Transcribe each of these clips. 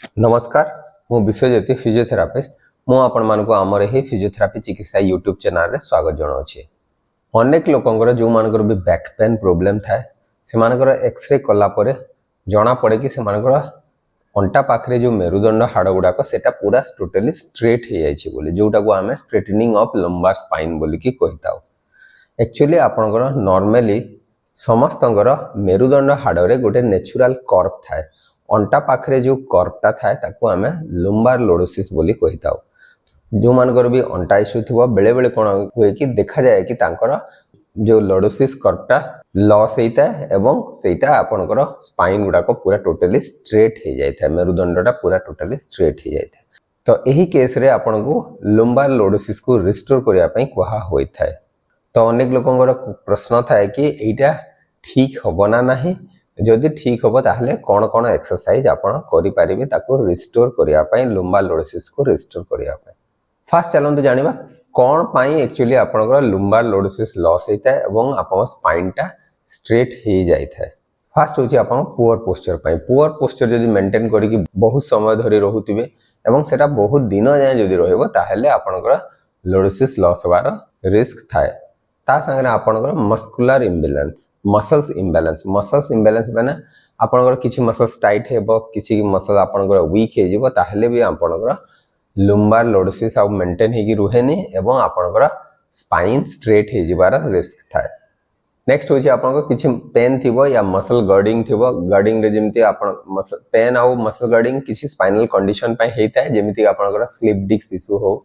नमस्कार मु विश्वज्योति फिजियोथेरापिस्ट मु आपण मानक आमर ही फिजियोथेरापी चिकित्सा यूट्यूब चैनल रे स्वागत जनाऊे। अनेक लोकंकर जो मानकर भी बैक पेन प्रोब्लेम थाए से मानकर एक्सरे कला परे जना पड़े कि से मानकर अंटा पाखरे जो मेरुदंड हाड़ गुड़ाक सेटा पूरा टोटली स्ट्रेट हो जाइए बोली जोटा को आम स्ट्रेटनिंग ऑफ लंबार स्पाइन बोलिकी कही। एक्चुअली आपणकर नॉर्मली समस्तंकर मेरुदंड हाड़े गोटे नेचुरल कर्व थाए अंटा पाखरे जो कर्वटा थाए ताको आमे लंबार लोडोसिस बोली कही था। जो मानकर भी अंटा इश्यू थी बेले बेले कौन हुए कि देखा जाए कि तांकर जो लोडोसिस कर्वटा लॉस होता है एवं सेटा आपणकर स्पाइन गुड़ाक पूरा टोटली स्ट्रेट हो जाए मेरुदंडटा पूरा टोटली स्ट्रेट हो जाए। तो यही केस रे आपन को लंबार लोडोसिस को रिस्टोर करने कहा होता है। तो अनेक लोकंकर प्रश्न थाए कि एटा ठीक हम ना नहीं जदि ठीक हम ताहले कौन कौन एक्सरसाइज आपण करि परिबे ताको रिस्टोर करिया पई लंबा लोडोसिस को रिस्टोर करिया पई। फास्ट चलंतु जानिबा कौन पई एक्चुअली आपनकर लंबा लोडोसिस लॉस होता है एवं आपन स्पाइन टा स्ट्रेट हो जाइए। फास्ट होची आपन पुअर पोस्चर पई। पुअर पोस्चर जदि मेंटेन करी कि बहुत समय धरि रहुतिबे एवं सेटा बहुत दिन जाय जदि रहइबो ताहले आपनकर लोडोसिस लॉस होबार रिस्क थाए। ता संगे आपनकर मस्कुलर इम्बैलेंस मसल्स इम्बैलेंस माने आपनकर किछि मसल्स टाइट हेबो किछि मसल आपनकर वीक हे जिवो ताहले भी आपनकर लंबार लोडोसिस आ मेंटेन हेगी रुहेनी एवं आपनकर स्पाइन स्ट्रेट हे जिवार रिस्क थाए। नेक्स्ट होची आपनकर किछि पेन थिबो या मसल गर्डिंग थिबो गर्डिंग रे जेमिति आपन मसल पेन आ मसल गर्डिंग किछि स्पाइनल कंडीशन पय हेताय जेमिति आपनकर स्लिप डिस्क इशू हो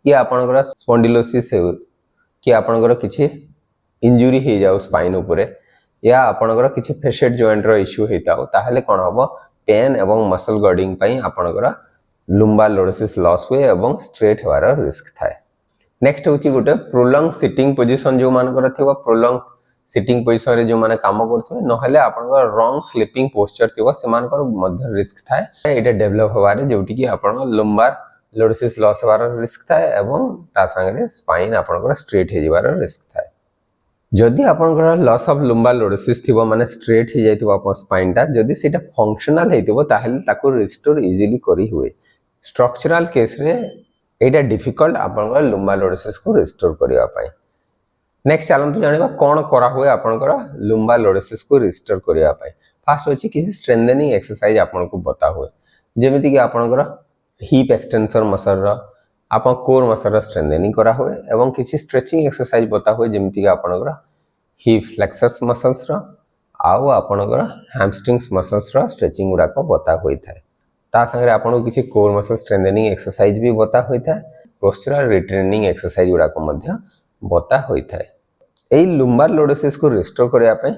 या आपनकर स्पॉन्डिलोसिस हो कि आपनकर किछि इंजुरी हो जाओ स्पाइन उपरे या आपनकर किछि फेसेट जॉइंट रो इश्यू हेताओ ताहले कोन हबो पेन एवं मसल गर्डिंग पई आपनकर लंबार लोडोसिस लॉस हुए एवं स्ट्रेट होवार रिस्क थाए। नेक्स्ट होची गोटे प्रोलॉन्ग सिटिंग पोजीशन जो मानकर थिबो प्रोलॉन्ग सिटिंग पोजीशन रे जो माने काम करथबे नहले आपनकर रॉन्ग स्लीपिंग पोस्चर थिबो से मानकर मध्य रिस्क थाए एटा डेवलप होवारे जोटी कि आपन लंबार लोडोसिस लॉस होवार रिस्क थाए एवं ता संगे स्पाइन आपनकर स्ट्रेट हे जिवार रिस्क थाए। जदि आपनकर लॉस ऑफ लंबार लोडोसिस थिबो माने स्ट्रेट हो जाइतबो आपन स्पाइन टा जदि सेटा फंक्शनल हेतिबो ताहले ताको रिस्टोर इजीली करी हुए। स्ट्रक्चरल केस रे एटा डिफिकल्ट आपनकर लंबार लोडोसिस को रिस्टोर करिया पई। नेक्स्ट चलंतु जानिबा कोन करा हुए आपनकर लंबार लोडोसिस को रिस्टोर करिया पई। फास्ट होची किसी स्ट्रेंथनिंग एक्सरसाइज आपन को बता हुए जेमिति कि आपनकर हिप एक्सटेंशन मसल रो आपन कोर मसल रो स्ट्रेंथनिंग करा हुए एवं किसी स्ट्रेचिंग एक्सरसाइज बता हुए जेमिति कि आपनकर हिप फ्लेक्सर्स मसल्स रो आउ आपनकर हैमस्ट्रिंग्स मसल्स रो स्ट्रेचिंग गुडा को बता होई थाए। ता संगे आपन किसी कोर मसल स्ट्रेंथनिंग एक्सरसाइज भी बता होई थाए पोस्चरल रिट्रेनिंग एक्सरसाइज गुडा को मध्य बता होई थाए। एई लंबार लोडोसिस को रिस्टोर करिया पे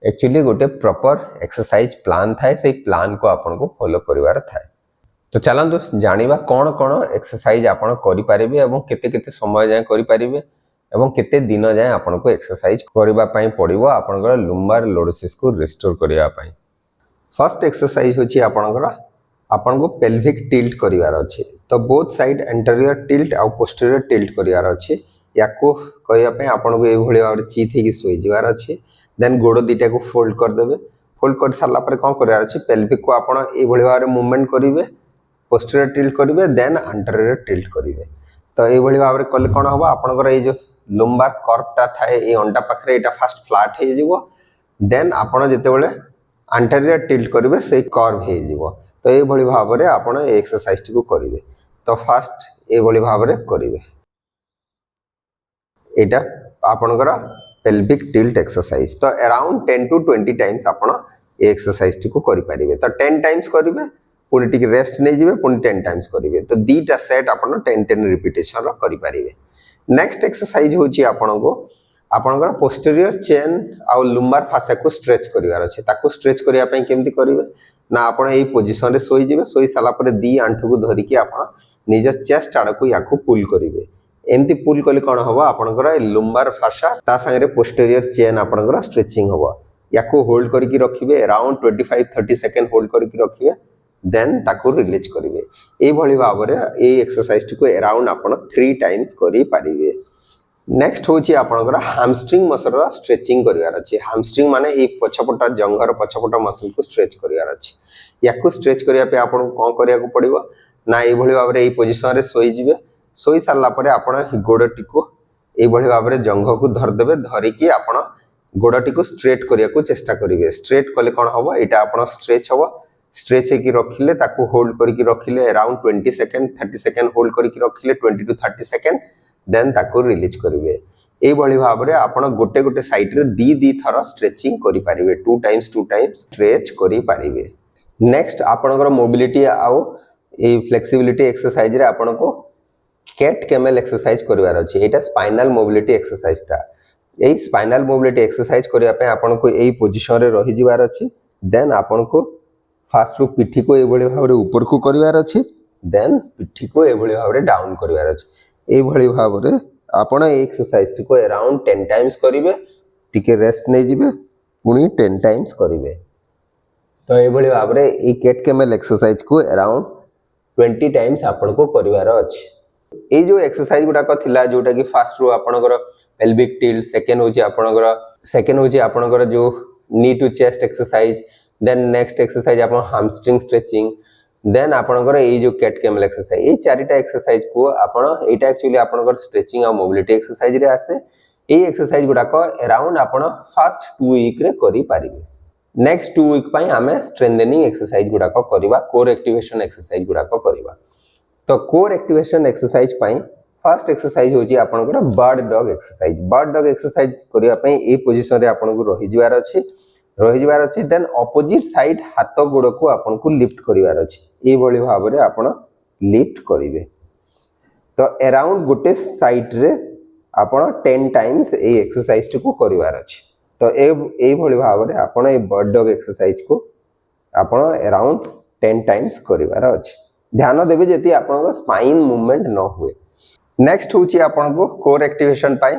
एक्चुअली गोटे प्रॉपर एक्सरसाइज प्लान थाए से प्लान को आपन को फॉलो करिवार थाए। तो चलंतु जानिबा कोन कोन एक्सरसाइज आपन करि परिबे एवं केते केते समय जाय करि परिबे एवं केते दिन जाय आपन को एक्सरसाइज करिबा पई पड़िबो आपनकर लंबार लोडोसिस को रिस्टोर करिया पई। फर्स्ट एक्सरसाइज होची आपन को पेल्विक टिल्ट करिवार अछि। तो बोथ साइड एंटीरियर टिल्ट आ पोस्टीरियर टिल्ट करिवार अछि। याको करिया पई आपन को ए भଳି और चीथि की सोई जिवार अछि। देन गोडो दिटा को फोल्ड कर देबे। फोल्ड कर साला पर कोन करिवार अछि पेल्विक को आपन ए भଳି भाबरे मूवमेंट करिवे पोस्टीरियर टिल्ट करिवे देन एंटीरियर टिल्ट करिवे। तो ए भଳି भाबरे कले कोन हबो आपनकर ए जो लंबार कर्वटा थाए ए अंडा पाखरे एटा फास्ट फ्लैट हे जिवो देन आपन जते बेले एंटीरियर टिल्ट करिवे से कर्व हे जिवो। तो ए भଳି भाबरे आपन ए एक्सरसाइज को करिवे। तो फास्ट ए भଳି भाबरे करिवे एटा आपनकर पेल्विक टिल्ट एक्सरसाइज। तो अराउंड 10 to 20 टाइम्स आपन ए एक्सरसाइज को करि परिवे। तो 10 टाइम्स करिवे पुणी टिक रेस्ट नहीं जिवे पुणी 10 टाइम्स करिवे। तो दीटा सेट आपन 10 रिपीटेशन रो करि परिवे। नेक्स्ट एक्सरसाइज होची आपनकर पोस्टीरियर चेन आ लंबार फासा को स्ट्रेच करिवार अछि। ताको स्ट्रेच करिया पई केमति करिवे ना आपन एई पोजीशन रे सोई जिवे सोई साला पर दी आंठू को धरि कि आपन निज चेस्ट आड़ को याको पुल करिवे। एमती पुल कले कोन हबो आपनकर लंबार फासा ता संगे रे पोस्टीरियर चेन आपनकर स्ट्रेचिंग हबो। याको होल्ड करि कि रखिबे अराउंड 25-30 सेकंड होल्ड करि कि रखिबे देन ताको रिलीज करिवे। ए भଳି भाबरे ए एक्सरसाइज को अराउंड आपन 3 टाइम्स करि परिवे। नेक्स्ट होची आपनकर हैमस्ट्रिंग मसल स्ट्रेचिंग करिवार अछि। हैमस्ट्रिंग माने ए पछपटा जंघर पछपटा मसल को स्ट्रेच करिवार अछि। याकू स्ट्रेच करिया पे आपन कोन करिया को पड़िबो ना ए भली भाबरे ए पोजीशन रे सोई जिवे। सोई सारला परे आपण गोडटी को ए भली भाबरे जंघ को धर देबे। धरि कि आपण गोडटी को स्ट्रेट करिया को चेष्टा करिवे। स्ट्रेट कले कोन हबो एटा आपण स्ट्रेच हबो। स्ट्रेच हे कि रखिले ताको होल्ड करि कि रखिले अराउंड 20 सेकंड 30 सेकंड होल्ड करि कि रखिले 20 टू 30 सेकंड देन ताको रिलीज करिवे। ए भली भाबरे आपण गोटे गोटे साइड रे दी थर स्ट्रेचिंग करि पारिबे। 2 टाइम्स स्ट्रेच करि पारिबे। नेक्स्ट आपनकर मोबिलिटी आउ ए फ्लेक्सिबिलिटी एक्सरसाइज रे आपण को कैट कैमल एक्सरसाइज करिवार अछि। एटा स्पाइनल मोबिलिटी एक्सरसाइज ता। ए स्पाइनल मोबिलिटी एक्सरसाइज करिया पे आपण को ए पोजीशन रे रहि जिवार अछि। देन आपण को फास्ट रू पिठी को ए भली भाबरे ऊपर को करिवार अछि। देन पिठी को ए भली भाबरे डाउन करिवार अछि। ए भली भाबरे आपण ए एक्सरसाइज को अराउंड 10 टाइम्स करिवे। टिके रेस्ट नै जिवे पुनी 10 टाइम्स करिवे। तो ए भली भाबरे ए कैट कैमल एक्सरसाइज को अराउंड 20 टाइम्स आपण को करिवार अछि। ए जो एक्सरसाइज गुडा को थिला जोटा कि फास्ट रो आपनकर पेल्विक टिल्ट, सेकंड होची आपनकर जो knee to chest exercise, then next exercise आपण हैमस्ट्रिंग स्ट्रेचिंग, देन आपनकर ए जो कैट कैमल एक्सरसाइज। ए चारिटा एक्सरसाइज को आपण एटा एक्चुअली आपनकर स्ट्रेचिंग आ मोबिलिटी एक्सरसाइज रे आसे। ए एक्सरसाइज गुडा को अराउंड आपण फर्स्ट 2 वीक रे करि पारिबे। नेक्स्ट 2 वीक पई हमें स्ट्रेंथनिंग एक्सरसाइज गुडा को करबा, कोर एक्टिवेशन एक्सरसाइज गुडा को करबा। तो कोर एक्टिवेशन एक्सरसाइज पई फर्स्ट एक्सरसाइज होची आपनकर bird dog exercise. Bird dog exercise करिया पई ए पोजीशन रे आपन को रहि जिवार अछि। देन ऑपोजिट साइड हाथ गोड़ को आपन को लिफ्ट करिवार अछि। ए भली भाबरे आपन लिफ्ट करिवे। तो अराउंड गोटे साइड रे आपन 10 टाइम्स ए एक्सरसाइज को करिवार अछि। तो ए भली भाबरे आपन ए बर्ड डॉग एक्सरसाइज को आपन अराउंड 10 टाइम्स करिवार अछि। ध्यान देबे जेति आपन स्पाइन मूवमेंट न हुए। नेक्स्ट होची आपन को कोर एक्टिवेशन पाई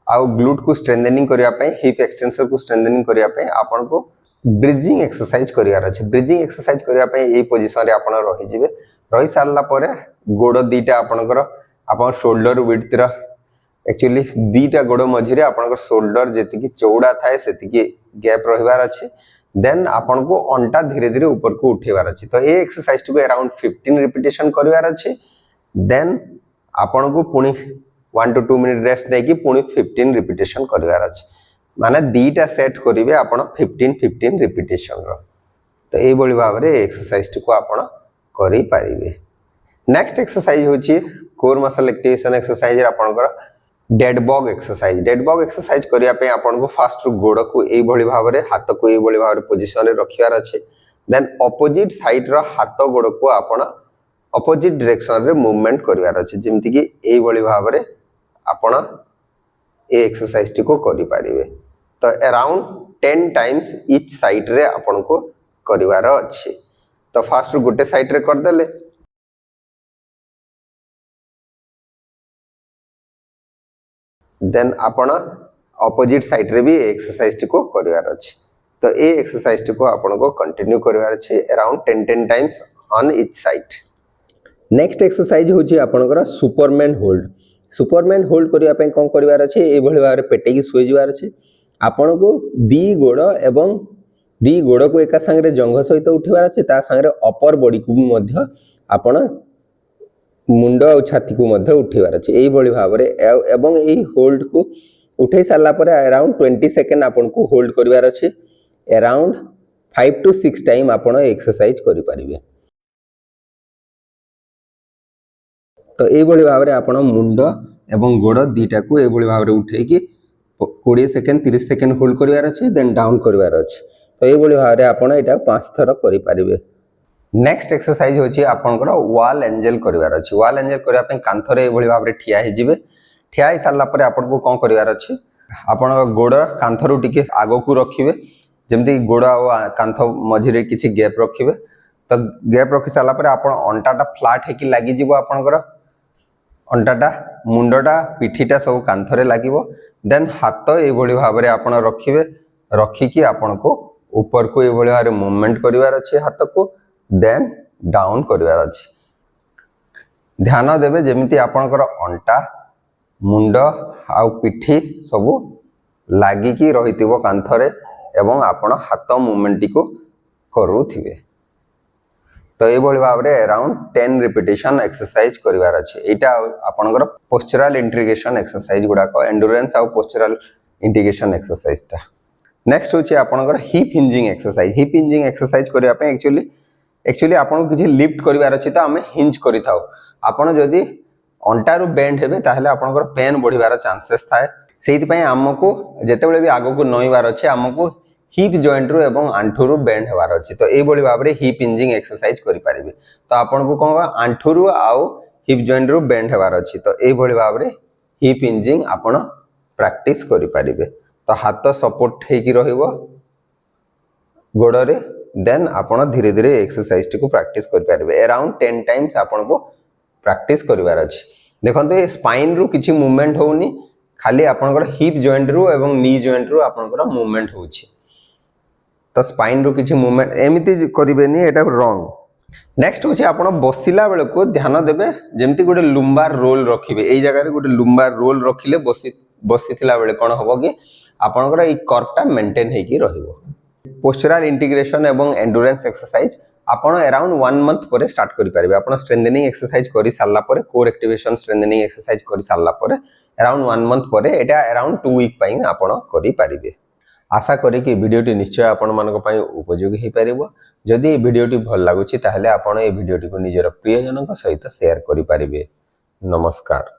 आउ ग्लूट को स्ट्रेंथनिंग करिया पाई, हिप एक्सटेंसर को स्ट्रेंथनिंग करिया पाई आपन को ब्रिजिंग एक्सरसाइज करियार अछि। ब्रिजिंग एक्सरसाइज करिया पाई ए पोजीशन रे आपन रहि जिवे। रहि सारला परे गोड़ दीटा आपनकर आपन शोल्डर विड्थ रा एक्चुअली दीटा गोड़ मझिरे आपनकर शोल्डर जेतिकी चौड़ा थाए सेतिकी गैप रहिवार अछि। देन आपन को अंटा धीरे धीरे ऊपर को उठेवार अछि। तो ए एक्सरसाइज को अराउंड 15 रिपीटेशन करिवार अछि। देन आपन को पुनी 1 टू 2 मिनिट रेस्ट देकी पुनी 15 रिपीटेशन करिवार अछि। माने दीटा सेट करिवे आपन 15 रिपीटेशन रो। तो ए बोली भाबरे एक्सरसाइज को आपन करि पारिबे। नेक्स्ट एक्सरसाइज होची कोर मसल एक्टिवेशन एक्सरसाइज आपनकर dead bug exercise. Dead bug exercise करिया पे आपन को फास्ट गोड़ को ए भली भाबरे हाथ को ए भली भाबरे पोजीशन रे रखियार अछि। देन ऑपोजिट साइड रो हाथ गोड़ को आपन ऑपोजिट डायरेक्शन रे मूवमेंट करिवार अछि। जेमति कि ए भली भाबरे आपन ए एक्सरसाइज को करि पारिबे। तो अराउंड 10 टाइम्स ईच साइड रे आपन को करिवार अछि। तो फास्ट गोटे साइड रे कर देले देन आपण ऑपोजिट साइड रे भी एक्सरसाइज को करिवार अछि। तो ए एक्सरसाइज को आपण को कंटिन्यू करिवार अछि around 10 times on each side. Next exercise होची आपनकर सुपरमैन होल्ड। सुपरमैन होल्ड करिया पे कोन करिवार अछि। ए भली भाबरे पेटे की सोई जिवार अछि। आपण को दी गोड़ को एका संगे जंघ सहित उठिवार अछि। ता संगे अपर बॉडी को मध्य आपण मुंड और छाती को मध्य उठेवार अछि। एई भली भाबरे एवं एई होल्ड को उठै सारला परे अराउंड 20 सेकंड आपन को होल्ड करिवार अछि। अराउंड 5 टू 6 टाइम आपन एक्सरसाइज करि परिबे। तो एई भली भाबरे आपन मुंड एवं गोड़ दीटा को एई भली भाबरे उठै कि 20 सेकंड 30 सेकंड होल्ड करिवार अछि। देन डाउन करिवार अछि। तो एई भली भाबरे आपन एटा 5 थर करि परिबे। नेक्स्ट एक्सरसाइज होची आपनकर वॉल एंजल करिवार अछि। वॉल एंजल करिया पे कांथरे ए भली भाबरे ठिया हे जिवे। ठिया हे सारला परे आपन को कोन करिवार अछि। आपन गोड़ कांथरु टिके आगो को रखिवे। जेमति गोड़ आ कांथ मझिरे किछि गैप रखिवे। तो गैप रखि सारला परे आपन अंटाटा फ्लैट हे कि लागि जिवो। आपनकर अंटाटा मुंडटा पिठीटा सब कांथरे लागिवो। देन हाथ ए भली भाबरे आपन रखिवे। रखि कि आपन को ऊपर को ए भली भाबरे मूवमेंट करिवार अछि हाथ को। देन डाउन करिवार अछि। ध्यान देबे जेमिति आपनकर अंटा मुंड आउ पिठी सब लागिकी रहिथिबो कांथरे एवं आपण हाथ मूवमेंट को करूथिबे। तो ये भाव में अराउंड 10 रिपिटेशन एक्सरसाइज करिवार अछि। एटा आपनकर पोस्चरल इंटीग्रेशन एक्सरसाइज गुडाक एंडुरेंस आउ पोस्चरल इंटीग्रेशन एक्सरसाइज ता। नेक्स्ट होची आपनकर hip hinging exercise. Hip hinging exercise करिया पे एक्चुअली आपन किछि लिफ्ट करिवार अछि त हमें हिंज करि थाउ। आपण जदी अंटारू बेंड हेबे ताहले आपनकर पेन बढ़िवार चांसेस थाए। सेति पय हमकु जेतेबेले भी आगो को नईवार अछि हमकु हिप जॉइंट रु एवं आंठू रु बेंड हेवार अछि। तो ए बळी भाबरे हिप हिंजिंग एक्सरसाइज करि परिबे। तो आपन को कहबा आंठू रु आउ हिप जॉइंट रु बेंड हेवार अछि। तो ए बळी भाबरे हिप हिंजिंग आपण प्रैक्टिस करि परिबे। तो हाथ सपोर्ट हेकी रहिबो गोडरे देन आपण धीरे धीरे एक्सरसाइज टी को प्रैक्टिस करि परिबे। अराउंड 10 टाइम्स आपण को प्रैक्टिस करिवार अछि। देखंतु ए स्पाइन रु किछि मूवमेंट होउनी, खाली आपनकर हिप जॉइंट रु एवं नी जॉइंट रु आपनकर मूवमेंट होउछि। तो स्पाइन रु किछि मूवमेंट एमिति करिवेनी, एटा रॉन्ग। नेक्स्ट होछि आपण बसिला बेले को ध्यान देबे जेमति गोटे लुम्बार रोल रखिबे। एई जगह रे गोटे लुम्बार रोल रखिले बसिथिला बेले कोन होबो कि आपनकर ए कर्वटा मेंटेन हेकी रहिबो। पोस्चरल इंटीग्रेशन एवं एंडुरेंस एक्सरसाइज आपण अराउंड 1 मंथ परे स्टार्ट करि परिबे। आपण स्ट्रेंथनिंग एक्सरसाइज करि सारला परे, कोर एक्टिवेशन स्ट्रेंथनिंग एक्सरसाइज करि सारला परे अराउंड 1 मंथ परे एटा अराउंड 2 वीक पई आपण करि परिबे। आशा करी कि वीडियोटी निश्चय आपण मानक पई उपयोगी हे परिबो। जदि ए वीडियोटी भल लागुछि ताहले आपण ए वीडियोटी को निजर प्रियजनक सहित शेयर करि परिबे। नमस्कार।